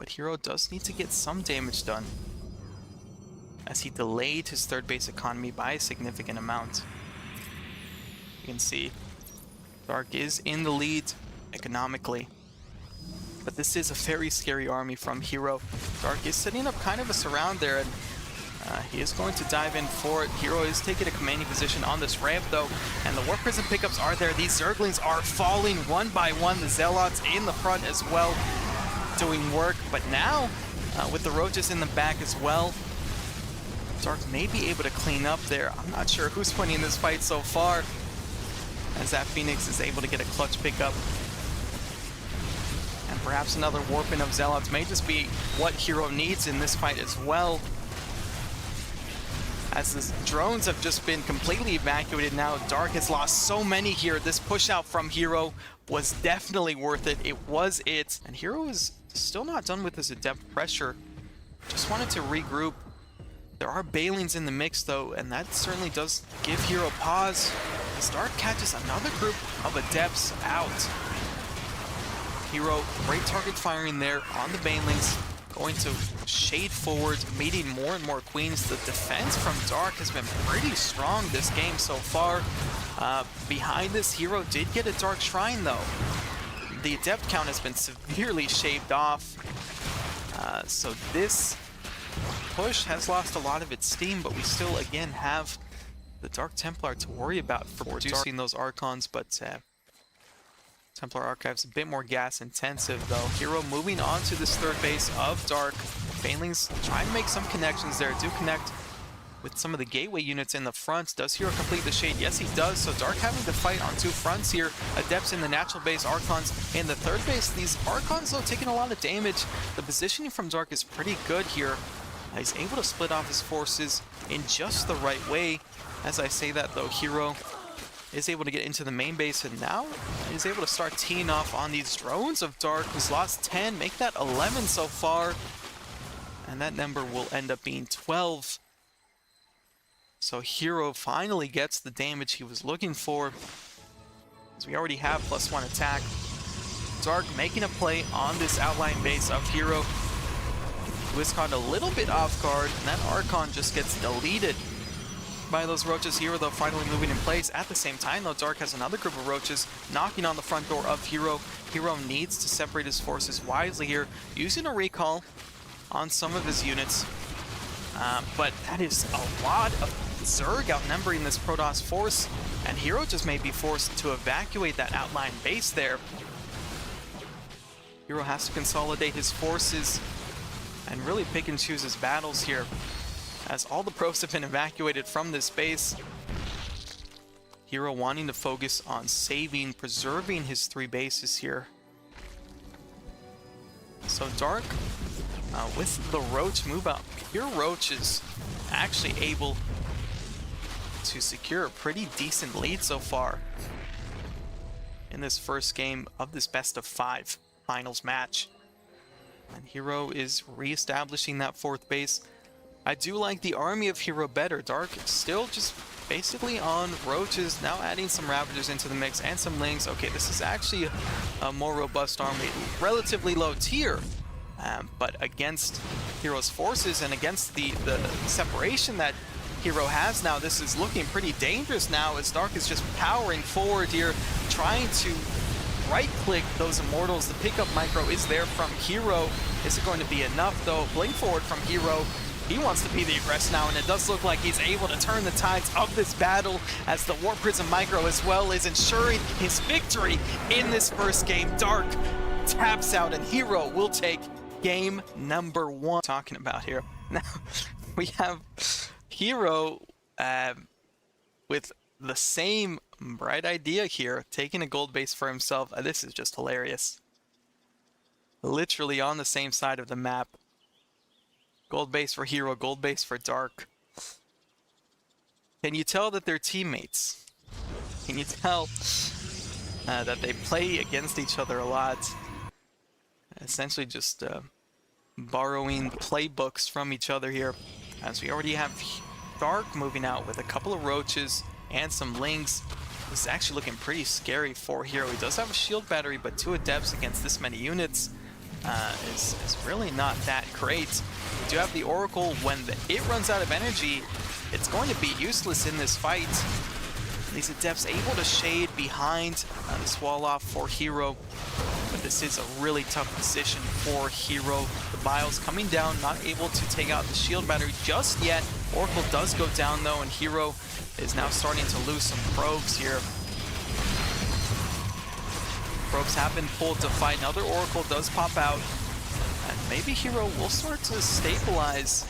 but herO does need to get some damage done, as he delayed his third base economy by a significant amount. You can see Dark is in the lead economically, but this is a very scary army from herO. Dark is setting up kind of a surround there, and he is going to dive in for it. herO is taking a commanding position on this ramp though, and the Warp Prism pickups are there. These Zerglings are falling one by one. The Zealots in the front as well doing work, but now with the Roaches in the back as well, Dark may be able to clean up there. I'm not sure who's winning this fight so far, as that Phoenix is able to get a clutch pickup. And perhaps another warping of Zealots may just be what herO needs in this fight as well, as the drones have just been completely evacuated now. Dark has lost so many here. This push out from herO was definitely worth it. It was it. And herO is still not done with his adept pressure. Just wanted to regroup. There are Balings in the mix though, and that certainly does give herO pause, as Dark catches another group of adepts out. herO, great target firing there on the Banelings, going to shade forward, meeting more and more queens. The defense from Dark has been pretty strong this game so far. Behind this, herO did get a Dark Shrine though. The adept count has been severely shaved off, so this push has lost a lot of its steam, but we still again have the Dark Templar to worry about for producing those Archons. But Templar Archive's a bit more gas intensive though. herO moving on to this third base of Dark. Banelings trying to make some connections there, do connect with some of the gateway units in the front. Does herO complete the shade? Yes, he does. So Dark having to fight on two fronts here. Adepts in the natural base, Archons in the third base. These Archons though taking a lot of damage. The positioning from Dark is pretty good here. He's able to split off his forces in just the right way. As I say that though, herO is able to get into the main base, and now he's able to start teeing off on these drones of Dark, who's lost 10, make that 11 so far. And that number will end up being 12. So herO finally gets the damage he was looking for, as we already have +1 attack. Dark making a play on this outlying base of herO, who is caught a little bit off guard, and that Archon just gets deleted by those Roaches. herO though finally moving in place. At the same time though, Dark has another group of Roaches knocking on the front door of herO. herO needs to separate his forces wisely here, using a recall on some of his units. But that is a lot of Zerg outnumbering this Protoss force, and herO just may be forced to evacuate that outlying base there. herO has to consolidate his forces and really pick and choose his battles here, as all the pros have been evacuated from this base. herO wanting to focus on saving, preserving his three bases here. So Dark, with the Roach move out, your Roach is actually able to secure a pretty decent lead so far in this first game of this best-of-5 finals match. And herO is re-establishing that fourth base. I do like the army of herO better. Dark still just basically on Roaches, now adding some Ravagers into the mix and some Lings. Okay, this is actually a more robust army, relatively low tier, but against herO's forces and against the separation that herO has now, this is looking pretty dangerous now, as Dark is just powering forward here, trying to right-click those Immortals. The pickup micro is there from herO. Is it going to be enough though? Blink forward from herO. He wants to be the aggressor now, and it does look like he's able to turn the tides of this battle, as the Warp Prism micro as well is ensuring his victory in this first game. Dark taps out, and herO will take game number 1. Talking about here. Now, we have herO with the same bright idea here, taking a gold base for himself. This is just hilarious. Literally on the same side of the map. Gold base for herO, gold base for Dark. Can you tell that they're teammates? Can you tell that they play against each other a lot? Essentially just borrowing playbooks from each other here, as we already have Dark moving out with a couple of Roaches and some Lings. This is actually looking pretty scary for herO. He does have a shield battery, but 2 Adepts against this many units is really not that great. We do have the Oracle. When it runs out of energy, it's going to be useless in this fight. These Adepts able to shade behind this wall off for herO, but this is a really tough position for herO. The Biles coming down, not able to take out the shield battery just yet. Oracle does go down though, and herO is now starting to lose some probes here. Probes have been pulled to fight. Another Oracle does pop out, and maybe herO will start to stabilize.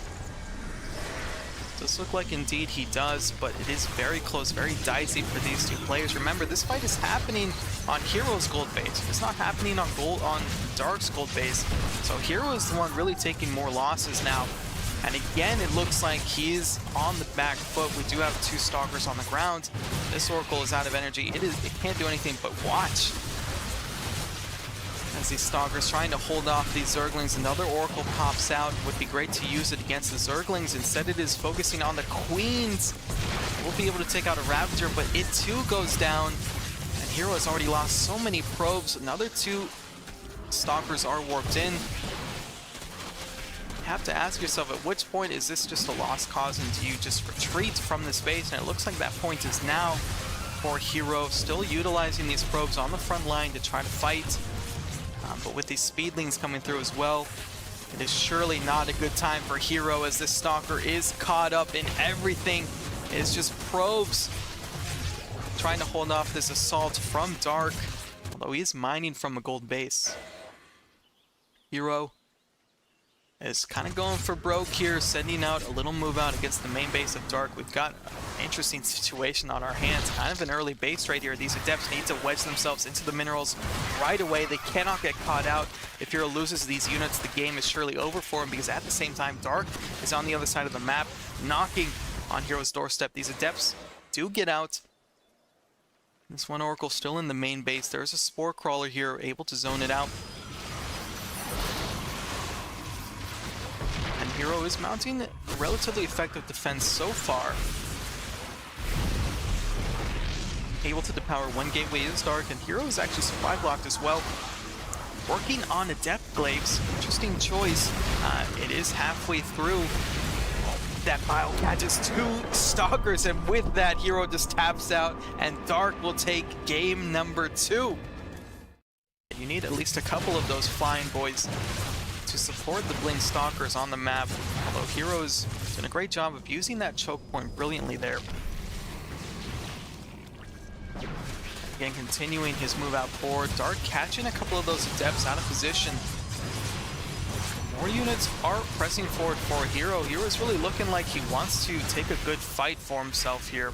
Does look like indeed he does, but it is very close, very dicey for these two players. Remember, this fight is happening on herO's gold base. It's not happening on Dark's gold base. So herO is the one really taking more losses now. And again, it looks like he's on the back foot. We do have two Stalkers on the ground. This Oracle is out of energy. It can't do anything but watch as these Stalkers trying to hold off these Zerglings. Another Oracle pops out. Would be great to use it against the Zerglings. Instead, it is focusing on the Queens. We'll be able to take out a Ravager, but it too goes down. And herO has already lost so many probes. Another two Stalkers are warped in. You have to ask yourself, at which point is this just a lost cause, and do you just retreat from this base? And it looks like that point is now for herO, still utilizing these probes on the front line to try to fight. But with these Speedlings coming through as well, it is surely not a good time for herO, as this Stalker is caught up in everything. It is just probes trying to hold off this assault from Dark, although he is mining from a gold base. herO is kind of going for broke here, sending out a little move out against the main base of Dark. We've got an interesting situation on our hands, kind of an early base right here. These Adepts need to wedge themselves into the minerals right away. They cannot get caught out. If herO loses these units, the game is surely over for him, because at the same time, Dark is on the other side of the map, knocking on herO's doorstep. These Adepts do get out. This one Oracle still in the main base. There's a Spore Crawler here, able to zone it out. And herO is mounting a relatively effective defense so far. Able to depower one gateway is Dark, and herO is actually supply blocked as well. Working on Adept Glaives, interesting choice. It is halfway through. That Bile catches two Stalkers, and with that, herO just taps out, and Dark will take game number 2. You need at least a couple of those flying boys to support the Blink Stalkers on the map, although herO's done a great job of using that choke point brilliantly there. Again, continuing his move out forward. Dark catching a couple of those Adepts out of position. More units are pressing forward for herO. herO is really looking like he wants to take a good fight for himself here.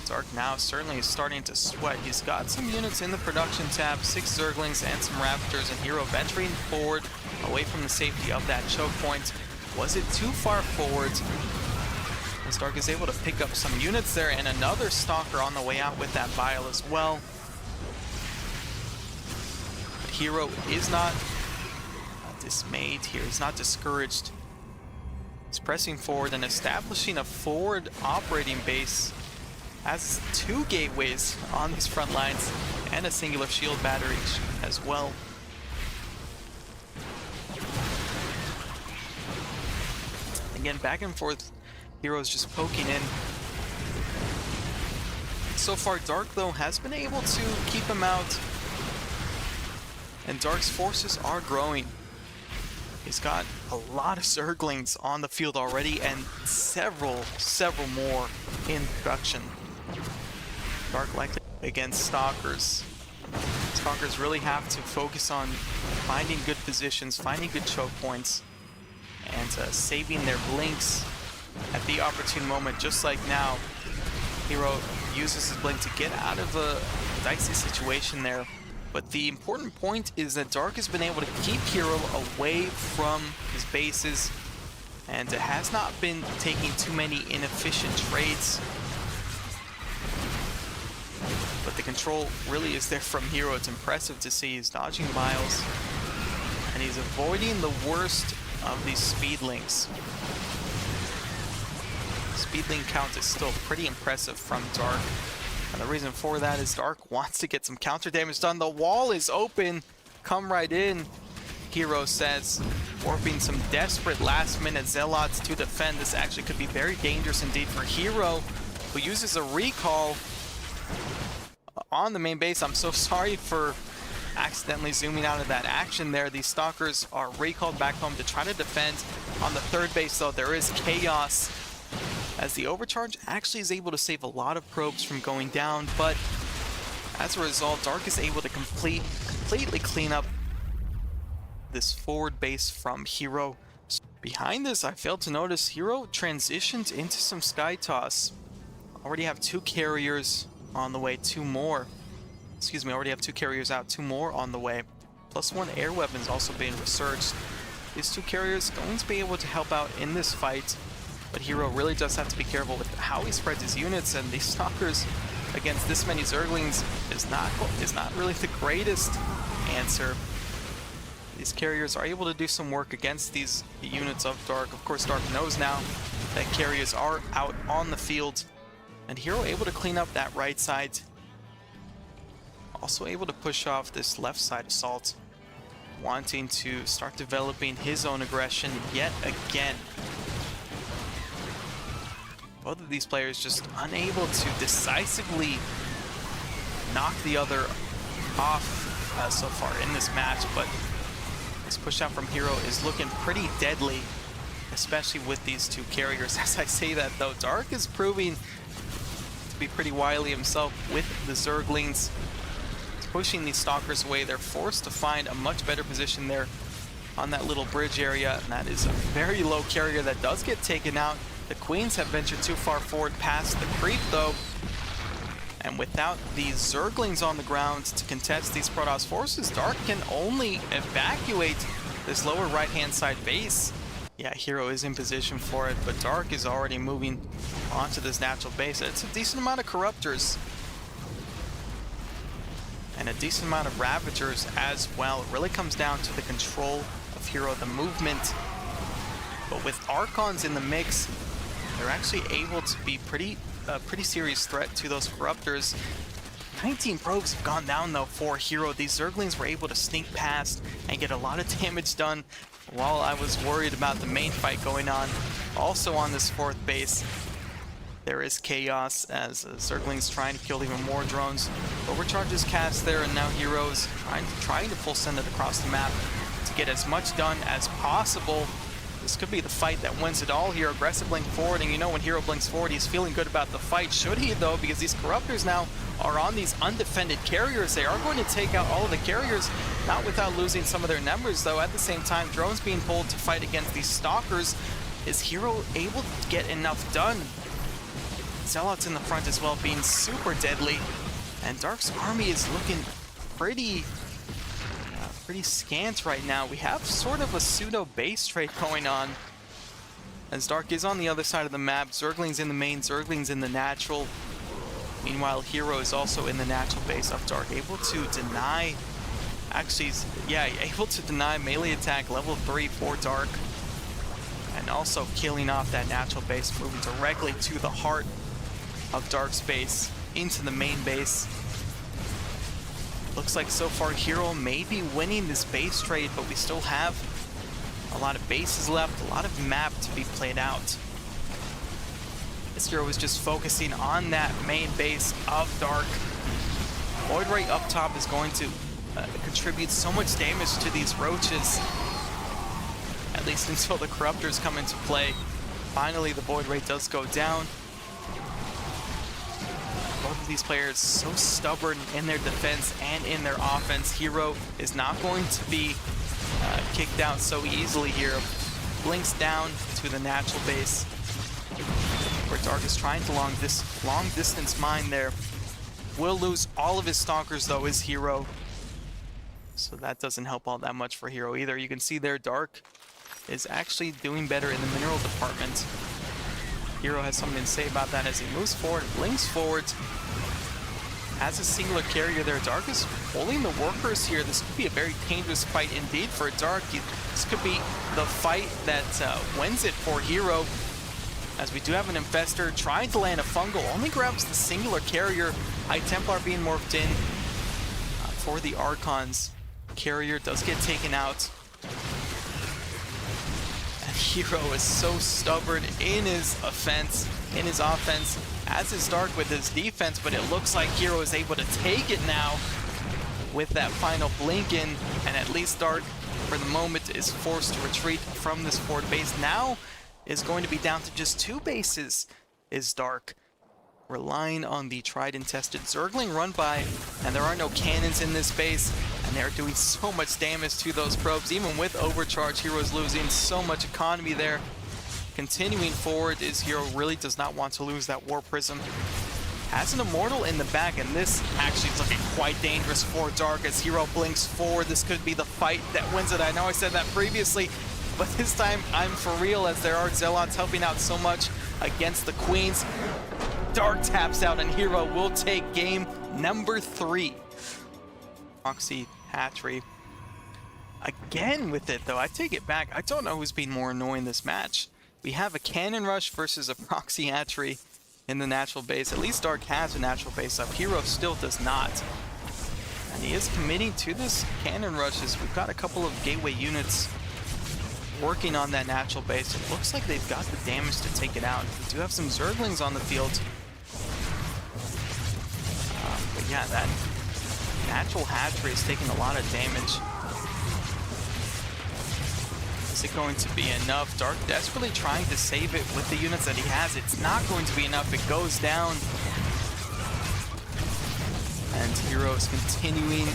Dark now certainly is starting to sweat. He's got some units in the production tab, 6 Zerglings and some Raptors, and herO venturing forward away from the safety of that choke point. Was it too far forward? As Dark is able to pick up some units there, and another Stalker on the way out with that Bile as well. But herO is not dismayed here. He's not discouraged. He's pressing forward and establishing a forward operating base. Has 2 gateways on these front lines and a singular shield battery as well. Again, back and forth, herO's just poking in. So far, Dark, though, has been able to keep him out, and Dark's forces are growing. He's got a lot of Zerglings on the field already, and several more in production. Dark likely against Stalkers. Stalkers really have to focus on finding good positions, finding good choke points, and saving their blinks at the opportune moment, just like now. herO uses his blink to get out of a dicey situation there. But the important point is that Dark has been able to keep herO away from his bases, and has not been taking too many inefficient trades. But the control really is there from herO. It's impressive to see. He's dodging Biles, and he's avoiding the worst of these Speedlings. Speedling count is still pretty impressive from Dark. And the reason for that is Dark wants to get some counter damage done. The wall is open. come right in, herO says, warping some desperate last-minute Zealots to defend. This actually could be very dangerous indeed for herO, who uses a recall on the main base. I'm so sorry for accidentally zooming out of that action there. These Stalkers are recalled back home to try to defend. On the third base, though, there is chaos, as the overcharge actually is able to save a lot of probes from going down, but as a result, Dark is able to completely clean up this forward base from herO. Behind this, I failed to notice herO transitioned into some Sky Toss. Already have 2 carriers on the way, 2 more. Excuse me, already have 2 carriers out, 2 more on the way. +1 air weapons also being researched. These 2 carriers going to be able to help out in this fight, but herO really does have to be careful with how he spreads his units, and these Stalkers against this many Zerglings is not really the greatest answer. These carriers are able to do some work against these units of Dark. Of course, Dark knows now that carriers are out on the field, and herO able to clean up that right side. Also able to push off this left side assault, wanting to start developing his own aggression yet again. Both of these players just unable to decisively knock the other off so far in this match, but this push out from herO is looking pretty deadly, especially with these 2 carriers. As I say that, though, Dark is proving to be pretty wily himself with the Zerglings. It's pushing these Stalkers away. They're forced to find a much better position there on that little bridge area, and that is a very low carrier that does get taken out. The Queens have ventured too far forward past the creep, though, and without these Zerglings on the ground to contest these Protoss forces, Dark can only evacuate this lower right-hand side base. Yeah, herO is in position for it, but Dark is already moving onto this natural base. It's a decent amount of Corruptors and a decent amount of Ravagers as well. It really comes down to the control of herO, the movement. But with Archons in the mix, they're actually able to be pretty serious threat to those Corruptors. 19 probes have gone down, though, for herO. These Zerglings were able to sneak past and get a lot of damage done while I was worried about the main fight going on. Also on this 4th base, there is chaos as Zerglings trying to kill even more drones. Overcharge is cast there, and now herO's trying to full send it across the map to get as much done as possible. This could be the fight that wins it all here. Aggressive blink forward, and you know when herO blinks forward, he's feeling good about the fight. Should he, though, because these Corruptors now are on these undefended carriers. They are going to take out all of the carriers, not without losing some of their numbers, though. At the same time, drones being pulled to fight against these Stalkers. Is herO able to get enough done? Zealots in the front as well, being super deadly. And Dark's army is looking pretty scant right now. We have sort of a pseudo base trade going on, as Dark is on the other side of the map. Zerglings in the main, Zerglings in the natural. Meanwhile, herO is also in the natural base of Dark, able to deny, able to deny melee attack level 3 for Dark, and also killing off that natural base, moving directly to the heart of Dark's base, into the main base. Looks like so far herO may be winning this base trade, but we still have a lot of bases left, a lot of map to be played out. This herO is just focusing on that main base of Dark. Void Ray up top is going to contribute so much damage to these roaches, at least until the Corruptors come into play. Finally, the Void Ray does go down. Both of these players so stubborn in their defense and in their offense. herO is not going to be kicked out so easily here. Blinks down to the natural base, where Dark is trying to long distance mine there. Will lose all of his Stalkers, though, is herO. So that doesn't help all that much for herO either. You can see there Dark is actually doing better in the mineral department. herO has something to say about that as he moves forward, blinks forward, has a singular carrier there. Dark is pulling the workers here. This could be a very dangerous fight indeed for Dark. This could be the fight that wins it for herO, as we do have an Infestor trying to land a Fungal, only grabs the singular carrier. High Templar being morphed in for the Archons. carrier does get taken out. And herO is so stubborn in his offense, as is Dark with his defense, but it looks like herO is able to take it now with that final blink in, and at least Dark, for the moment, is forced to retreat from this forward base. Now is going to be down to just 2 bases, is Dark, relying on the tried and tested Zergling run by, and there are no cannons in this base, and they're doing so much damage to those probes. Even with overcharge, herO's losing so much economy there. Continuing forward is herO really does not want to lose that War Prism. Has an Immortal in the back, and this actually is looking quite dangerous for Dark as herO blinks forward. This could be the fight that wins it. I know I said that previously, but this time I'm for real, as there are Zealots helping out so much against the Queens. Dark taps out, and herO will take game number 3. Proxy hatchery again with it, though. I take it back. I don't know who's been more annoying this match. We have a cannon rush versus a proxy hatchery in the natural base. At least Dark has a natural base up. herO still does not. And he is committing to this cannon rush, as we've got a couple of gateway units working on that natural base. It looks like they've got the damage to take it out. We do have some Zerglings on the field. But yeah, that natural hatchery is taking a lot of damage. Is it going to be enough? Dark desperately trying to save it with the units that he has. It's not going to be enough. It goes down. And herO is continuing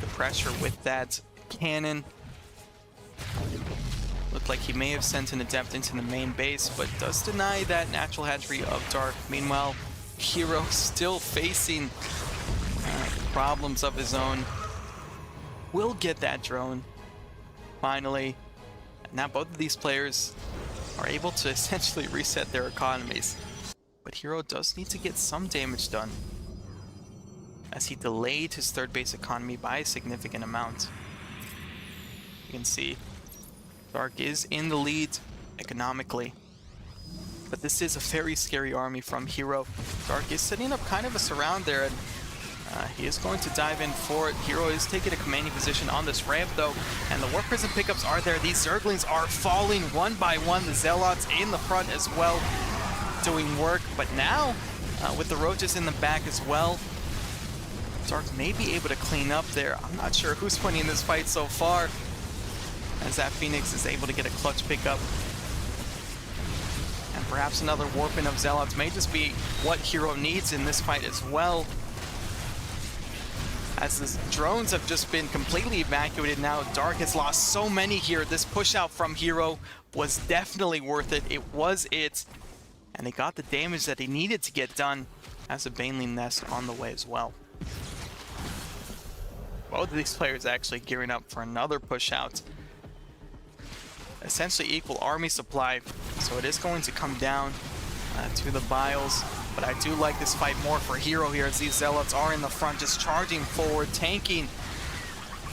the pressure with that cannon. Looked like he may have sent an Adept into the main base, but does deny that natural hatchery of Dark. Meanwhile, herO still facing problems of his own. Will get that drone finally. Now both of these players are able to essentially reset their economies. But herO does need to get some damage done, as he delayed his third base economy by a significant amount. You can see Dark is in the lead economically, but this is a very scary army from herO. Dark is setting up kind of a surround there, and he is going to dive in for it. herO is taking a commanding position on this ramp, though, and the War Prism pickups are there. These Zerglings are falling one by one. The Zealots in the front as well doing work, but now with the Roaches in the back as well, Dark may be able to clean up there. I'm not sure who's winning this fight so far, as that Phoenix is able to get a clutch pickup. And perhaps another warping of Zealots may just be what herO needs in this fight as well, as the drones have just been completely evacuated now. Dark has lost so many here. This push out from herO was definitely worth it. It was it. And he got the damage that he needed to get done, as a Baneling Nest on the way as well. Both of these players actually gearing up for another push out. Essentially equal army supply, so it is going to come down to the Biles. But I do like this fight more for herO here, as these Zealots are in the front, just charging forward, tanking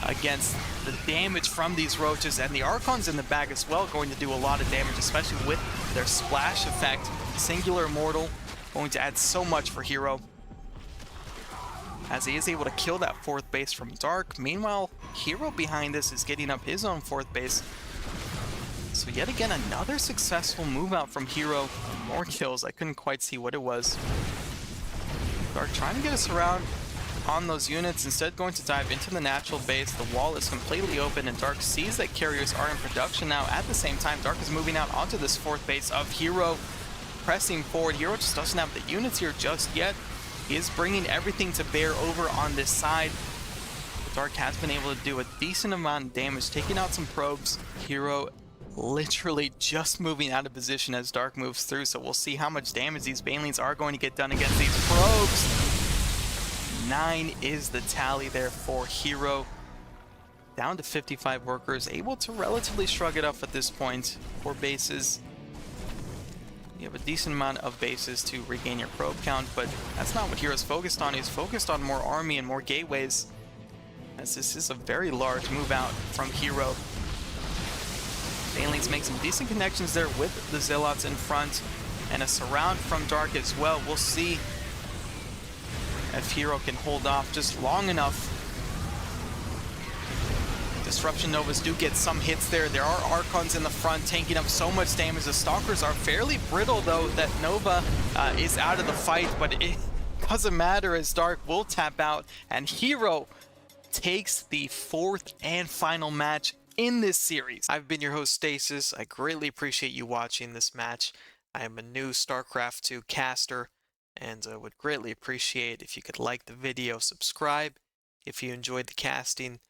against the damage from these Roaches. And the Archons in the back as well going to do a lot of damage, especially with their splash effect. Singular Immortal going to add so much for herO, as he is able to kill that 4th base from Dark. Meanwhile, herO behind this is getting up his own 4th base. So yet again, another successful move out from herO. More kills. I couldn't quite see what it was. Dark trying to get us around on those units, instead going to dive into the natural base. The wall is completely open, and Dark sees that carriers are in production now. At the same time, Dark is moving out onto this 4th base of herO, pressing forward. herO just doesn't have the units here just yet. He is bringing everything to bear over on this side. Dark has been able to do a decent amount of damage, taking out some probes. herO literally just moving out of position as Dark moves through, so we'll see how much damage these Banelings are going to get done against these probes. 9 is the tally there for herO. Down to 55 workers, able to relatively shrug it off at this point. 4 bases. You have a decent amount of bases to regain your probe count, but that's not what herO's focused on. He's focused on more army and more gateways, as this is a very large move out from herO. Banelings make some decent connections there with the Zealots in front, and a surround from Dark as well. We'll see if herO can hold off just long enough Disruption Novas do get some hits there. There are Archons in the front taking up so much damage. The Stalkers are fairly brittle, though, that Nova is out of the fight, but it doesn't matter as Dark will tap out, and herO takes the 4th and final match in this series. I've been your host, Stasis. I greatly appreciate you watching this match. I am a new StarCraft 2 caster, and I would greatly appreciate if you could like the video, subscribe if you enjoyed the casting,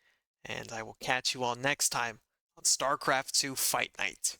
and I will catch you all next time on StarCraft 2 Fight Night.